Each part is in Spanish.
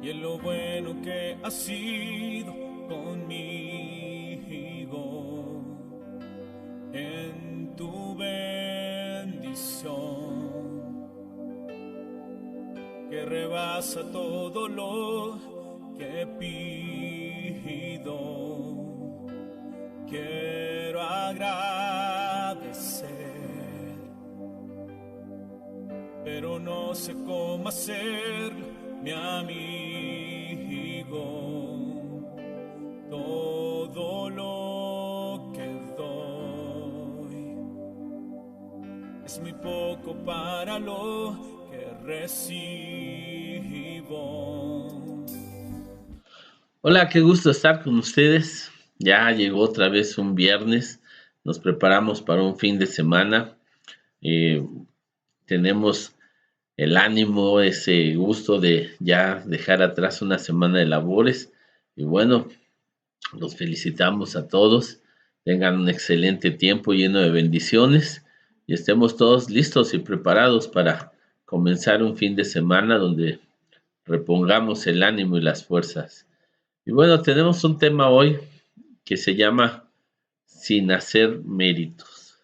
y en lo bueno que has sido conmigo, en tu bendición que rebasa todo lo que pido. Quiero agradecer, pero no sé cómo hacerlo, mi amigo. Todo lo que doy es muy poco para lo que recibo. Hola, qué gusto estar con ustedes. Ya llegó otra vez un viernes. Nos preparamos para un fin de semana. Eh, Tenemos el ánimo, ese gusto de ya dejar atrás una semana de labores. Y bueno, los felicitamos a todos. Tengan un excelente tiempo lleno de bendiciones y estemos todos listos y preparados para comenzar un fin de semana donde repongamos el ánimo y las fuerzas. Y bueno, tenemos un tema hoy que se llama Sin hacer méritos.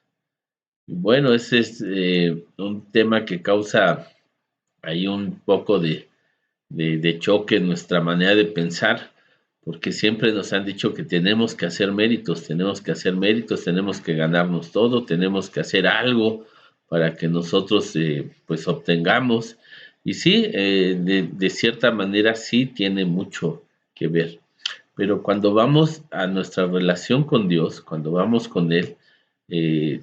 Y bueno, ese es un tema que causa ahí un poco de choque en nuestra manera de pensar, porque siempre nos han dicho que tenemos que hacer méritos, tenemos que hacer méritos, tenemos que ganarnos todo, tenemos que hacer algo para que nosotros pues obtengamos. Y sí, de cierta manera sí tiene mucho que ver. Pero cuando vamos a nuestra relación con Dios, cuando vamos con Él,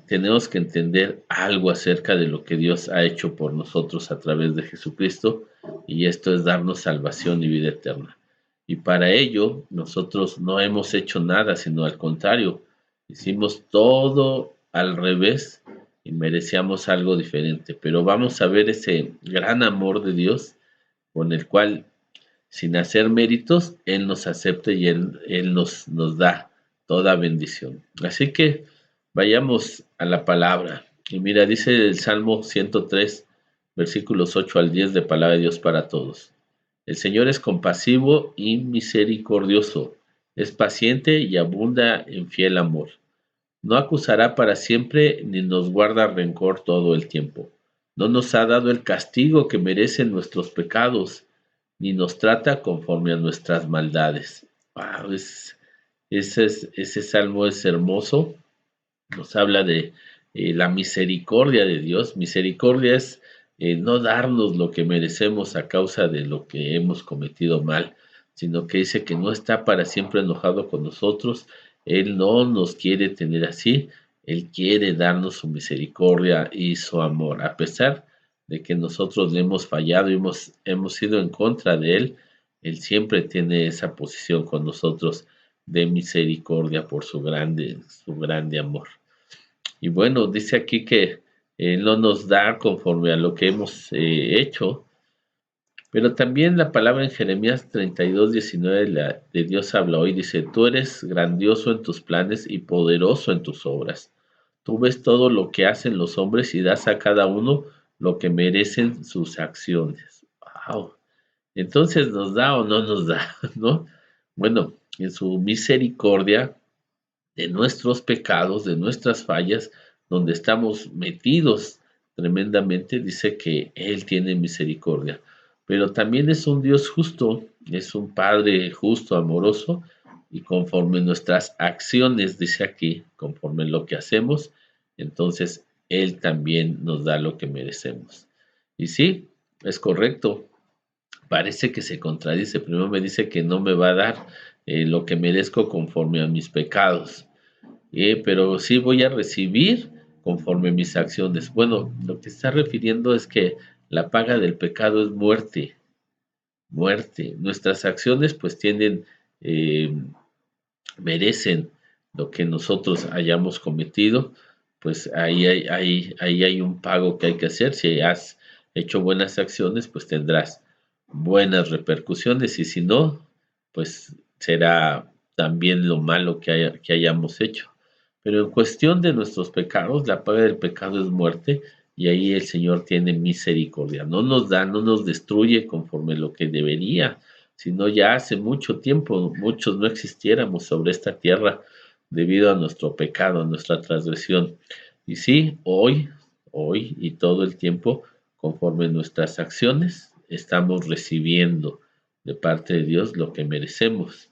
tenemos que entender algo acerca de lo que Dios ha hecho por nosotros a través de Jesucristo, y esto es darnos salvación y vida eterna. Y para ello, nosotros no hemos hecho nada, sino al contrario, hicimos todo al revés y merecíamos algo diferente. Pero vamos a ver ese gran amor de Dios con el cual sin hacer méritos, Él nos acepta y Él nos da toda bendición. Así que vayamos a la palabra. Y mira, dice el Salmo 103, versículos 8 al 10 de palabra de Dios para todos. El Señor es compasivo y misericordioso, es paciente y abunda en fiel amor. No acusará para siempre ni nos guarda rencor todo el tiempo. No nos ha dado el castigo que merecen nuestros pecados, ni nos trata conforme a nuestras maldades. Wow, ese salmo es hermoso. Nos habla de la misericordia de Dios. Misericordia es no darnos lo que merecemos a causa de lo que hemos cometido mal, sino que dice que no está para siempre enojado con nosotros. Él no nos quiere tener así. Él quiere darnos su misericordia y su amor, a pesar de que nosotros le hemos fallado y hemos ido en contra de Él. Él siempre tiene esa posición con nosotros de misericordia por su grande amor. Y bueno, dice aquí que no nos da conforme a lo que hemos hecho, pero también la palabra en Jeremías 32:19 de Dios habla hoy, dice, tú eres grandioso en tus planes y poderoso en tus obras. Tú ves todo lo que hacen los hombres y das a cada uno lo que merecen sus acciones. Wow. Entonces, ¿nos da o no nos da? ¿No? Bueno, en su misericordia de nuestros pecados, de nuestras fallas, donde estamos metidos tremendamente, dice que Él tiene misericordia. Pero también es un Dios justo, es un Padre justo, amoroso, y conforme nuestras acciones, dice aquí, conforme lo que hacemos, entonces Él también nos da lo que merecemos. Y sí, es correcto, parece que se contradice. Primero me dice que no me va a dar lo que merezco conforme a mis pecados, pero sí voy a recibir conforme mis acciones. Bueno, lo que está refiriendo es que la paga del pecado es muerte, muerte. Nuestras acciones pues tienen, eh, merecen lo que nosotros hayamos cometido, pues ahí hay un pago que hay que hacer. Si has hecho buenas acciones, pues tendrás buenas repercusiones, y si no, pues será también lo malo que hayamos hecho. Pero en cuestión de nuestros pecados, la paga del pecado es muerte, y ahí el Señor tiene misericordia. No nos da, no nos destruye conforme lo que debería, sino ya hace mucho tiempo muchos no existiéramos sobre esta tierra debido a nuestro pecado, a nuestra transgresión. Y sí, hoy y todo el tiempo, conforme nuestras acciones, estamos recibiendo de parte de Dios lo que merecemos.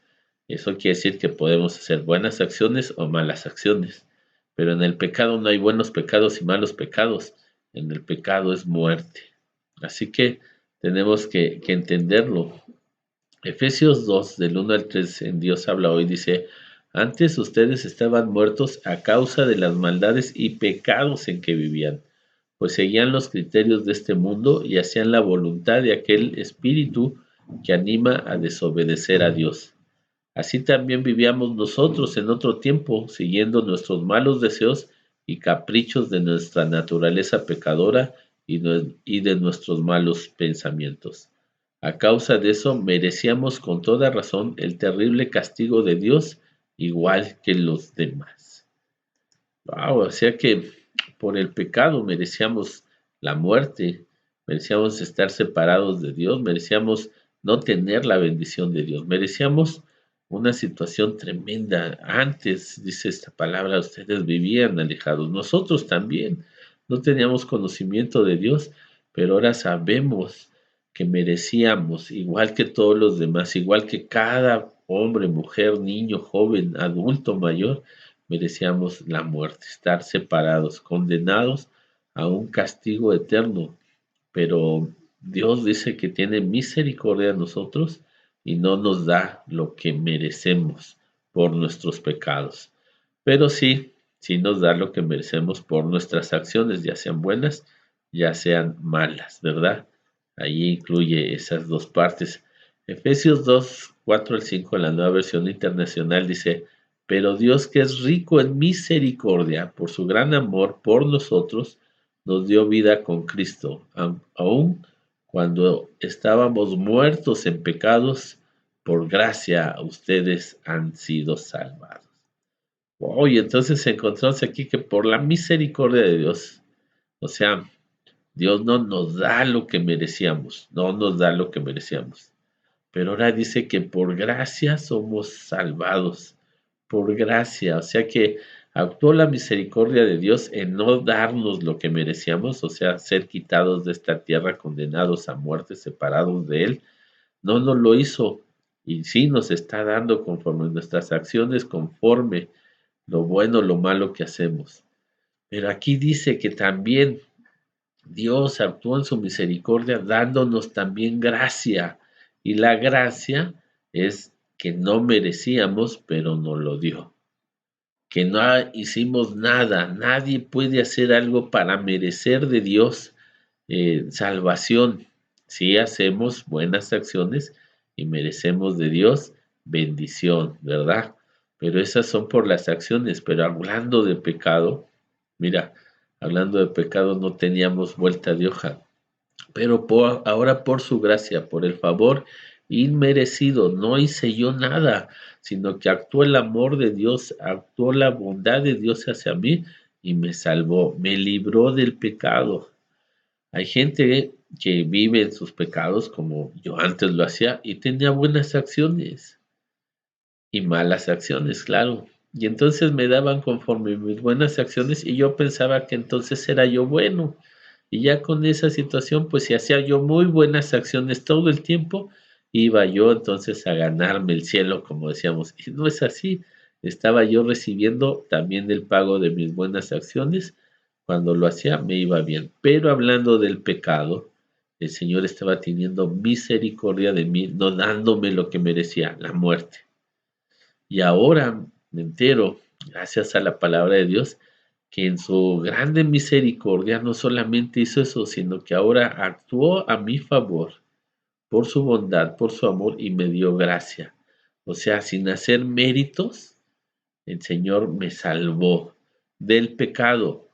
Eso quiere decir que podemos hacer buenas acciones o malas acciones, pero en el pecado no hay buenos pecados y malos pecados. En el pecado es muerte. Así que tenemos que entenderlo. Efesios 2, del 1 al 3, en Dios habla hoy, dice, antes ustedes estaban muertos a causa de las maldades y pecados en que vivían, pues seguían los criterios de este mundo y hacían la voluntad de aquel espíritu que anima a desobedecer a Dios. Así también vivíamos nosotros en otro tiempo, siguiendo nuestros malos deseos y caprichos de nuestra naturaleza pecadora y de nuestros malos pensamientos. A causa de eso merecíamos con toda razón el terrible castigo de Dios, igual que los demás. Wow, o sea que por el pecado merecíamos la muerte, merecíamos estar separados de Dios, merecíamos no tener la bendición de Dios, merecíamos una situación tremenda. Antes, dice esta palabra, ustedes vivían alejados, nosotros también no teníamos conocimiento de Dios, pero ahora sabemos que merecíamos, igual que todos los demás, igual que cada hombre, mujer, niño, joven, adulto, mayor, merecíamos la muerte, estar separados, condenados a un castigo eterno. Pero Dios dice que tiene misericordia de nosotros y no nos da lo que merecemos por nuestros pecados. Pero sí nos da lo que merecemos por nuestras acciones, ya sean buenas, ya sean malas, ¿verdad? Ahí incluye esas dos partes. Efesios 2, 4 al 5 en la Nueva Versión Internacional dice, pero Dios, que es rico en misericordia por su gran amor por nosotros, nos dio vida con Cristo, aun cuando estábamos muertos en pecados, por gracia ustedes han sido salvados. Oye, entonces encontramos aquí que por la misericordia de Dios, o sea, Dios no nos da lo que merecíamos, no nos da lo que merecíamos. Pero ahora dice que por gracia somos salvados, por gracia, o sea que actuó la misericordia de Dios en no darnos lo que merecíamos, o sea, ser quitados de esta tierra, condenados a muerte, separados de Él. No nos lo hizo y sí nos está dando conforme nuestras acciones, conforme lo bueno, lo malo que hacemos. Pero aquí dice que también Dios actuó en su misericordia dándonos también gracia. Y la gracia es que no merecíamos, pero nos lo dio. Que no hicimos nada. Nadie puede hacer algo para merecer de Dios salvación. Sí hacemos buenas acciones y merecemos de Dios bendición, ¿verdad? Pero esas son por las acciones. Pero hablando de pecado, mira, hablando de pecado no teníamos vuelta de hoja, pero ahora por su gracia, por el favor inmerecido, no hice yo nada, sino que actuó el amor de Dios, actuó la bondad de Dios hacia mí y me salvó, me libró del pecado. Hay gente que vive en sus pecados como yo antes lo hacía y tenía buenas acciones y malas acciones, claro. Y entonces me daban conforme mis buenas acciones y yo pensaba que entonces era yo bueno. Y ya con esa situación, pues si hacía yo muy buenas acciones todo el tiempo, iba yo entonces a ganarme el cielo, como decíamos. Y no es así. Estaba yo recibiendo también el pago de mis buenas acciones. Cuando lo hacía me iba bien. Pero hablando del pecado, el Señor estaba teniendo misericordia de mí, no dándome lo que merecía, la muerte. Y ahora me entero, gracias a la palabra de Dios, que en su grande misericordia no solamente hizo eso, sino que ahora actuó a mi favor por su bondad, por su amor y me dio gracia. O sea, sin hacer méritos, el Señor me salvó del pecado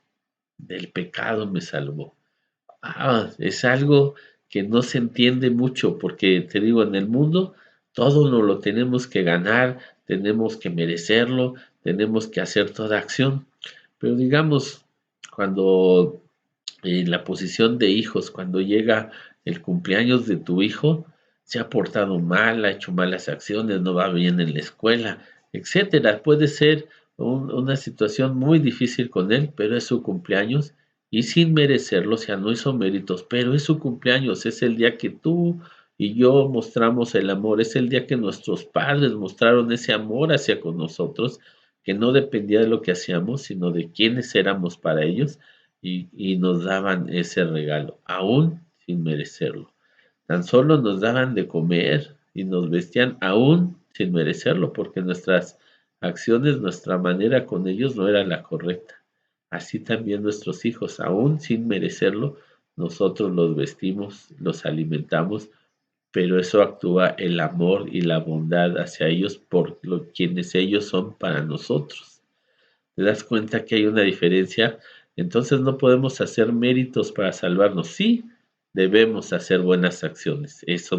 me salvó. Es algo que no se entiende mucho porque te digo, en el mundo todo nos lo tenemos que ganar, tenemos que merecerlo, tenemos que hacer toda acción. Pero digamos, cuando en la posición de hijos, cuando llega el cumpleaños de tu hijo, se ha portado mal, ha hecho malas acciones, no va bien en la escuela, etcétera. Puede ser una situación muy difícil con él, pero es su cumpleaños y sin merecerlo, o sea, no hizo méritos, pero es su cumpleaños, es el día que tú y yo mostramos el amor, es el día que nuestros padres mostraron ese amor hacia con nosotros, que no dependía de lo que hacíamos, sino de quiénes éramos para ellos y nos daban ese regalo, aún sin merecerlo. Tan solo nos daban de comer y nos vestían aún sin merecerlo, porque nuestras acciones, nuestra manera con ellos no era la correcta. Así también nuestros hijos, aún sin merecerlo, nosotros los vestimos, los alimentamos, pero eso actúa el amor y la bondad hacia ellos por quienes ellos son para nosotros. ¿Te das cuenta que hay una diferencia? Entonces no podemos hacer méritos para salvarnos. Sí, debemos hacer buenas acciones. Eso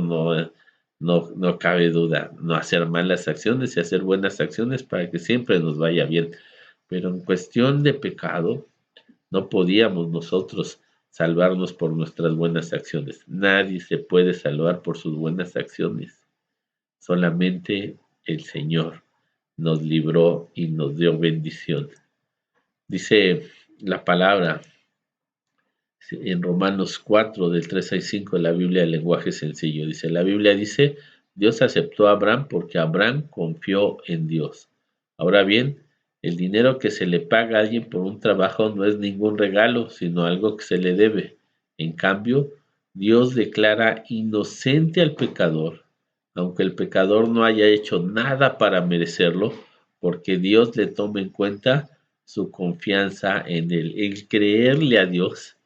no cabe duda. No hacer malas acciones y hacer buenas acciones para que siempre nos vaya bien. Pero en cuestión de pecado, no podíamos nosotros salvarnos por nuestras buenas acciones. Nadie se puede salvar por sus buenas acciones. Solamente el Señor nos libró y nos dio bendición. Dice la palabra en Romanos 4, del 3 al 5, de la Biblia, el lenguaje sencillo. Dice, la Biblia dice, Dios aceptó a Abraham porque Abraham confió en Dios. Ahora bien, el dinero que se le paga a alguien por un trabajo no es ningún regalo, sino algo que se le debe. En cambio, Dios declara inocente al pecador, aunque el pecador no haya hecho nada para merecerlo, porque Dios le toma en cuenta su confianza en él. El creerle a Dios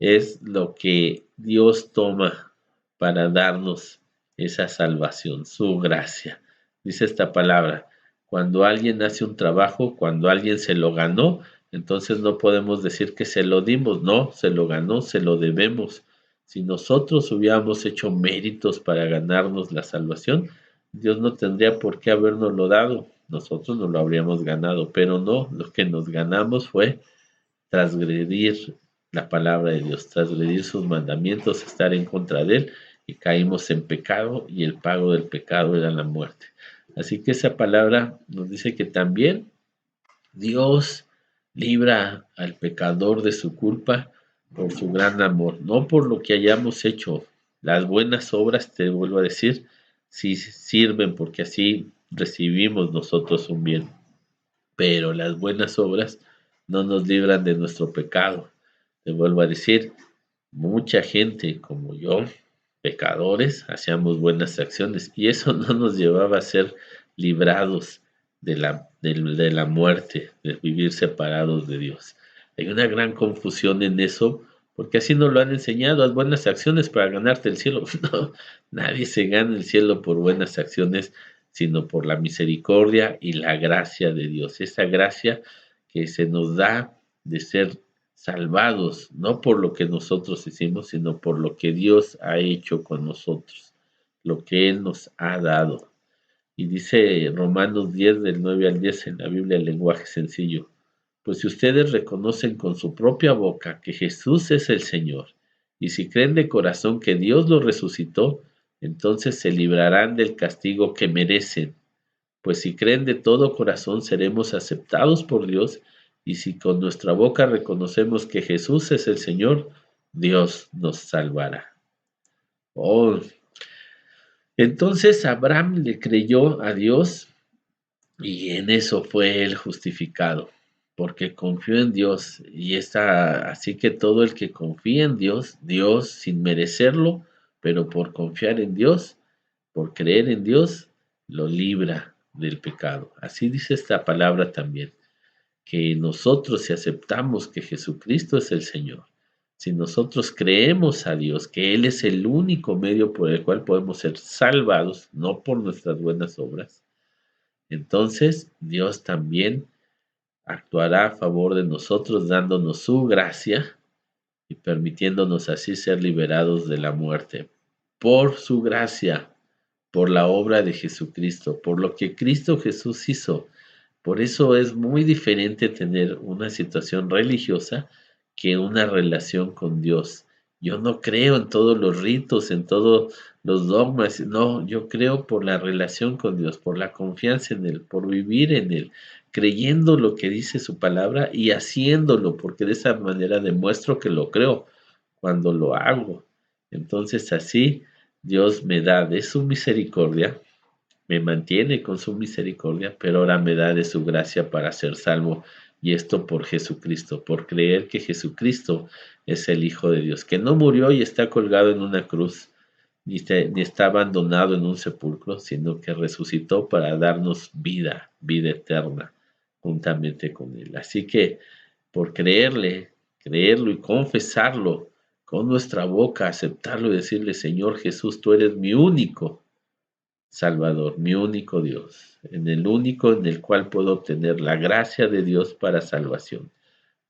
es lo que Dios toma para darnos esa salvación, su gracia. Dice esta palabra, cuando alguien hace un trabajo, cuando alguien se lo ganó, entonces no podemos decir que se lo dimos, no, se lo ganó, se lo debemos. Si nosotros hubiéramos hecho méritos para ganarnos la salvación, Dios no tendría por qué habernoslo dado, nosotros no lo habríamos ganado, pero no, lo que nos ganamos fue transgredir la palabra de Dios, transgredir sus mandamientos, estar en contra de él y caímos en pecado y el pago del pecado era la muerte. Así que esa palabra nos dice que también Dios libra al pecador de su culpa por su gran amor, no por lo que hayamos hecho. Las buenas obras, te vuelvo a decir, sí sirven porque así recibimos nosotros un bien, pero las buenas obras no nos libran de nuestro pecado. Te vuelvo a decir, mucha gente como yo, pecadores, hacíamos buenas acciones y eso no nos llevaba a ser librados de la muerte, de vivir separados de Dios. Hay una gran confusión en eso porque así nos lo han enseñado, haz buenas acciones para ganarte el cielo. No, nadie se gana el cielo por buenas acciones, sino por la misericordia y la gracia de Dios. Esa gracia que se nos da de ser salvados, no por lo que nosotros hicimos, sino por lo que Dios ha hecho con nosotros, lo que Él nos ha dado. Y dice Romanos 10, del 9 al 10 en la Biblia, el lenguaje sencillo. Pues si ustedes reconocen con su propia boca que Jesús es el Señor, y si creen de corazón que Dios lo resucitó, entonces se librarán del castigo que merecen. Pues si creen de todo corazón, seremos aceptados por Dios, y si con nuestra boca reconocemos que Jesús es el Señor, Dios nos salvará. Oh, entonces Abraham le creyó a Dios y en eso fue él justificado, porque confió en Dios. Y está así que todo el que confía en Dios, Dios sin merecerlo, pero por confiar en Dios, por creer en Dios, lo libra del pecado. Así dice esta palabra también, que nosotros si aceptamos que Jesucristo es el Señor, si nosotros creemos a Dios, que Él es el único medio por el cual podemos ser salvados, no por nuestras buenas obras, entonces Dios también actuará a favor de nosotros dándonos su gracia y permitiéndonos así ser liberados de la muerte. Por su gracia, por la obra de Jesucristo, por lo que Cristo Jesús hizo. Por eso es muy diferente tener una situación religiosa que una relación con Dios. Yo no creo en todos los ritos, en todos los dogmas, no, yo creo por la relación con Dios, por la confianza en Él, por vivir en Él, creyendo lo que dice su palabra y haciéndolo, porque de esa manera demuestro que lo creo cuando lo hago. Entonces así Dios me da de su misericordia, me mantiene con su misericordia, pero ahora me da de su gracia para ser salvo. Y esto por Jesucristo, por creer que Jesucristo es el Hijo de Dios, que no murió y está colgado en una cruz, ni está abandonado en un sepulcro, sino que resucitó para darnos vida, vida eterna, juntamente con Él. Así que por creerle, creerlo y confesarlo con nuestra boca, aceptarlo y decirle, Señor Jesús, tú eres mi único Salvador, mi único Dios, en el único en el cual puedo obtener la gracia de Dios para salvación,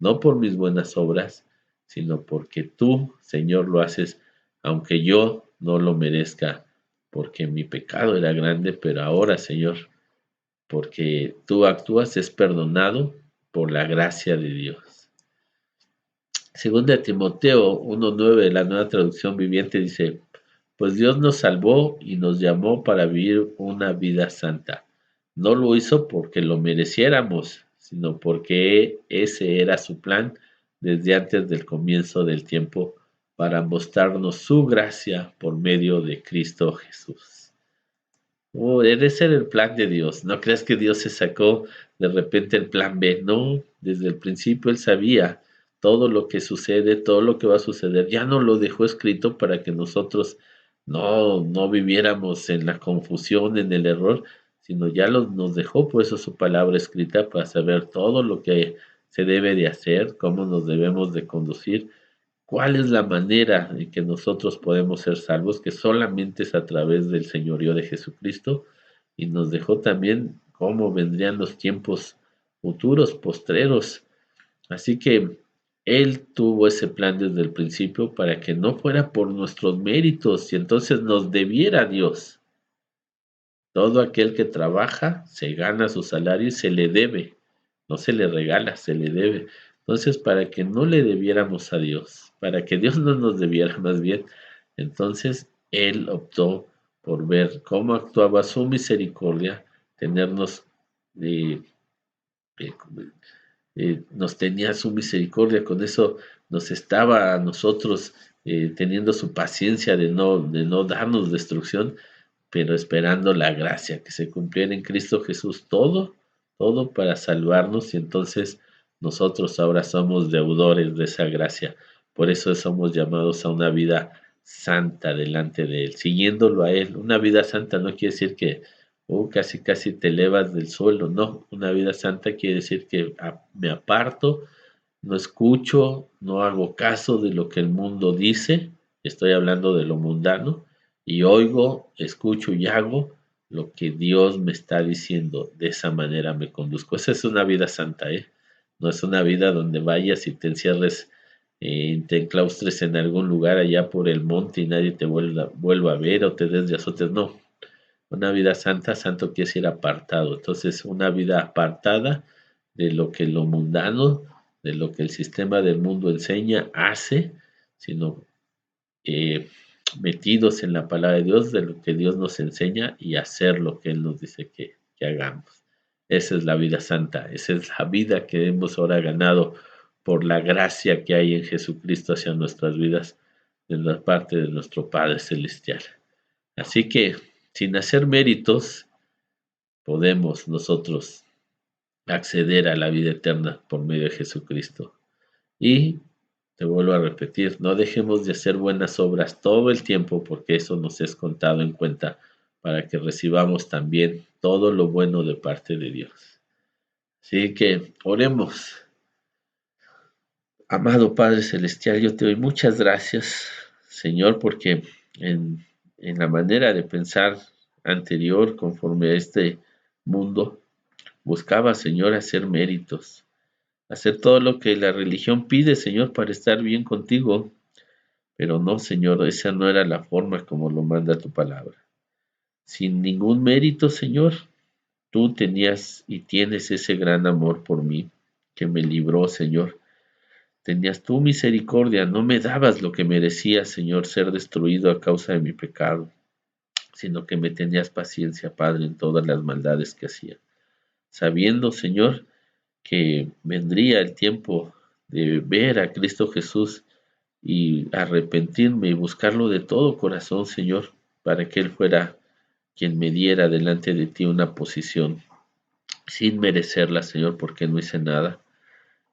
no por mis buenas obras, sino porque tú, Señor, lo haces, aunque yo no lo merezca, porque mi pecado era grande, pero ahora, Señor, porque tú actúas, es perdonado por la gracia de Dios. Segunda de Timoteo 1:9, la Nueva Traducción Viviente dice, pues Dios nos salvó y nos llamó para vivir una vida santa. No lo hizo porque lo mereciéramos, sino porque ese era su plan desde antes del comienzo del tiempo para mostrarnos su gracia por medio de Cristo Jesús. Oh, debe ser el plan de Dios. No creas que Dios se sacó de repente el plan B. No, desde el principio Él sabía todo lo que sucede, todo lo que va a suceder. Ya no lo dejó escrito para que nosotros no viviéramos en la confusión, en el error, sino ya nos dejó por eso su palabra escrita para saber todo lo que se debe de hacer, cómo nos debemos de conducir. ¿Cuál es la manera en que nosotros podemos ser salvos? Que solamente es a través del señorío de Jesucristo y nos dejó también cómo vendrían los tiempos futuros, postreros. Así que Él tuvo ese plan desde el principio para que no fuera por nuestros méritos y entonces nos debiera a Dios. Todo aquel que trabaja se gana su salario y se le debe, no se le regala, se le debe. Entonces, para que no le debiéramos a Dios, para que Dios no nos debiera más bien, entonces Él optó por ver cómo actuaba su misericordia, tenernos, eh, eh, nos tenía su misericordia, con eso nos estaba a nosotros teniendo su paciencia de no darnos destrucción, pero esperando la gracia que se cumpliera en Cristo Jesús todo para salvarnos y entonces nosotros ahora somos deudores de esa gracia. Por eso somos llamados a una vida santa delante de Él, siguiéndolo a Él. Una vida santa no quiere decir que casi casi te elevas del suelo, no. Una vida santa quiere decir que me aparto, no escucho, no hago caso de lo que el mundo dice, estoy hablando de lo mundano, y oigo, escucho y hago lo que Dios me está diciendo. De esa manera me conduzco. Esa es una vida santa, ¿eh? No es una vida donde vayas y te encierres, te enclaustres en algún lugar allá por el monte y nadie te vuelva a ver o te des de azotes. No, una vida santa, santo quiere decir apartado. Entonces, una vida apartada de lo que lo mundano, de lo que el sistema del mundo enseña, hace, sino eh, metidos en la palabra de Dios, de lo que Dios nos enseña y hacer lo que Él nos dice que hagamos. Esa es la vida santa, esa es la vida que hemos ahora ganado por la gracia que hay en Jesucristo hacia nuestras vidas, de la parte de nuestro Padre Celestial. Así que, sin hacer méritos, podemos nosotros acceder a la vida eterna por medio de Jesucristo. Y te vuelvo a repetir, no dejemos de hacer buenas obras todo el tiempo porque eso nos es contado en cuenta para que recibamos también todo lo bueno de parte de Dios. Así que oremos. Amado Padre Celestial, yo te doy muchas gracias, Señor, porque en la manera de pensar anterior, conforme a este mundo, buscaba, Señor, hacer méritos, hacer todo lo que la religión pide, Señor, para estar bien contigo. Pero no, Señor, esa no era la forma como lo manda tu palabra. Sin ningún mérito, Señor, tú tenías y tienes ese gran amor por mí que me libró, Señor, tenías tu misericordia, no me dabas lo que merecía, Señor, ser destruido a causa de mi pecado, sino que me tenías paciencia, Padre, en todas las maldades que hacía. Sabiendo, Señor, que vendría el tiempo de ver a Cristo Jesús y arrepentirme y buscarlo de todo corazón, Señor, para que Él fuera quien me diera delante de ti una posición sin merecerla, Señor, porque no hice nada,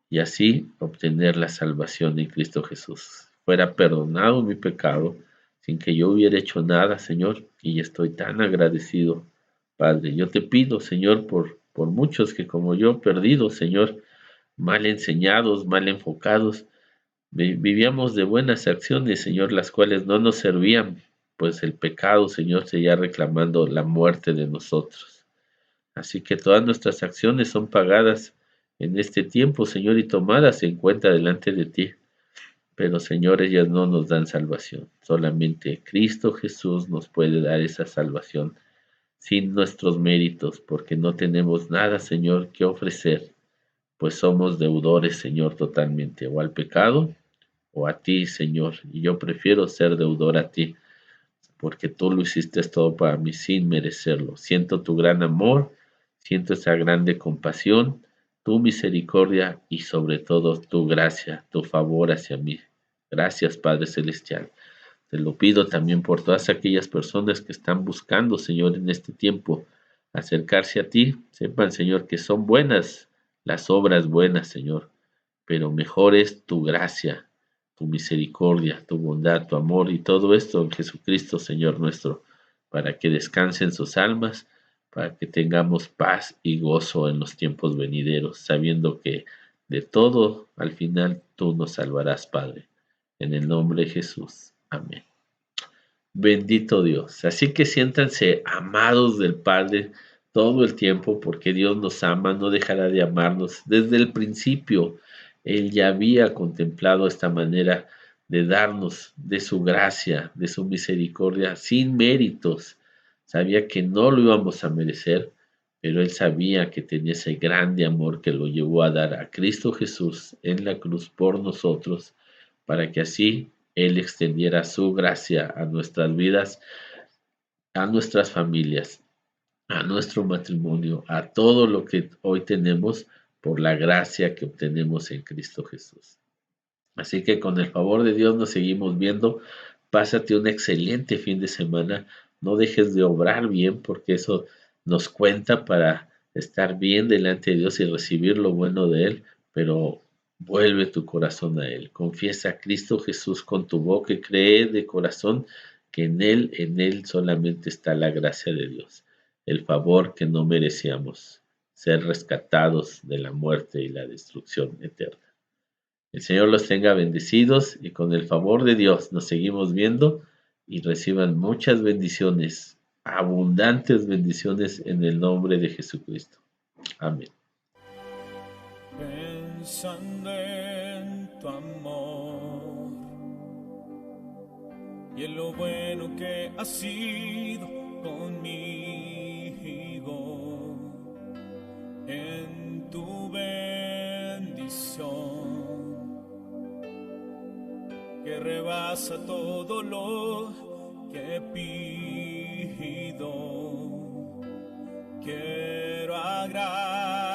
y así obtener la salvación en Cristo Jesús. Fuera perdonado mi pecado sin que yo hubiera hecho nada, Señor, y estoy tan agradecido, Padre. Yo te pido, Señor, por muchos que como yo perdidos, Señor, mal enseñados, mal enfocados, vivíamos de buenas acciones, Señor, las cuales no nos servían, pues el pecado, Señor, seguía reclamando la muerte de nosotros. Así que todas nuestras acciones son pagadas en este tiempo, Señor, y tomadas en cuenta delante de ti. Pero, Señor, ellas no nos dan salvación. Solamente Cristo Jesús nos puede dar esa salvación sin nuestros méritos, porque no tenemos nada, Señor, que ofrecer, pues somos deudores, Señor, totalmente, o al pecado o a ti, Señor. Y yo prefiero ser deudor a ti, porque tú lo hiciste todo para mí sin merecerlo. Siento tu gran amor, siento esa grande compasión, tu misericordia y sobre todo tu gracia, tu favor hacia mí. Gracias, Padre Celestial. Te lo pido también por todas aquellas personas que están buscando, Señor, en este tiempo acercarse a ti. Sepan, Señor, que son buenas las obras buenas, Señor, pero mejor es tu gracia, tu misericordia, tu bondad, tu amor y todo esto en Jesucristo, Señor nuestro, para que descansen sus almas, para que tengamos paz y gozo en los tiempos venideros, sabiendo que de todo al final tú nos salvarás, Padre. En el nombre de Jesús. Amén. Bendito Dios. Así que siéntanse amados del Padre todo el tiempo, porque Dios nos ama, no dejará de amarnos. Desde el principio, Él ya había contemplado esta manera de darnos de su gracia, de su misericordia, sin méritos. Sabía que no lo íbamos a merecer, pero Él sabía que tenía ese grande amor que lo llevó a dar a Cristo Jesús en la cruz por nosotros, para que así Él extendiera su gracia a nuestras vidas, a nuestras familias, a nuestro matrimonio, a todo lo que hoy tenemos por la gracia que obtenemos en Cristo Jesús. Así que con el favor de Dios nos seguimos viendo. Pásate un excelente fin de semana. No dejes de obrar bien, porque eso nos cuenta para estar bien delante de Dios y recibir lo bueno de Él. Pero vuelve tu corazón a Él. Confiesa a Cristo Jesús con tu boca y cree de corazón que en Él solamente está la gracia de Dios, el favor que no merecíamos, ser rescatados de la muerte y la destrucción eterna. El Señor los tenga bendecidos y con el favor de Dios nos seguimos viendo y reciban muchas bendiciones, abundantes bendiciones en el nombre de Jesucristo. Amén. Pensando en tu amor y en lo bueno que has sido conmigo, en tu bendición que rebasa todo lo que pido. Quiero agradecer,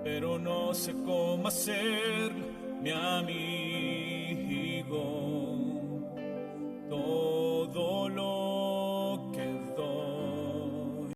pero no sé cómo hacer